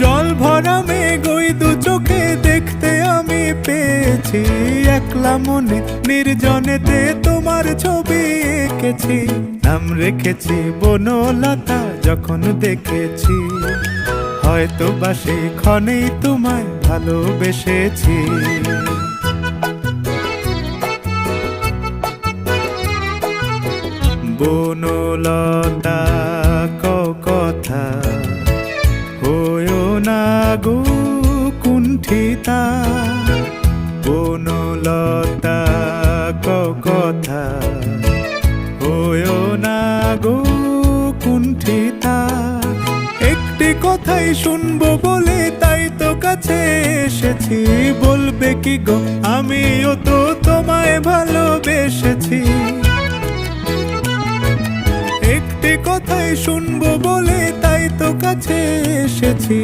জল ভরা মেঘ ওই দু চোখে দেখতে আমি পেয়েছি, একলা মনে নির্জনেতে তোমার ছবি এঁকেছি। নাম রেখেছি বনলতা যখন দেখেছি, হয়তো বা সেই ক্ষণেই তোমায় ভালোবেসেছি। বনলতা কথা হয়ো না গো কুণ্ঠিতা, বনলতা কথা হয়ো না গো কুণ্ঠিতা। একটি কথাই শুনবো বলে তাই তো কাছে এসেছি, বলবে কি গো আমিও তো তোমায় ভালোবেসেছি। একটি কথাই শুনবো বলে তাই তো কাছে এসেছি।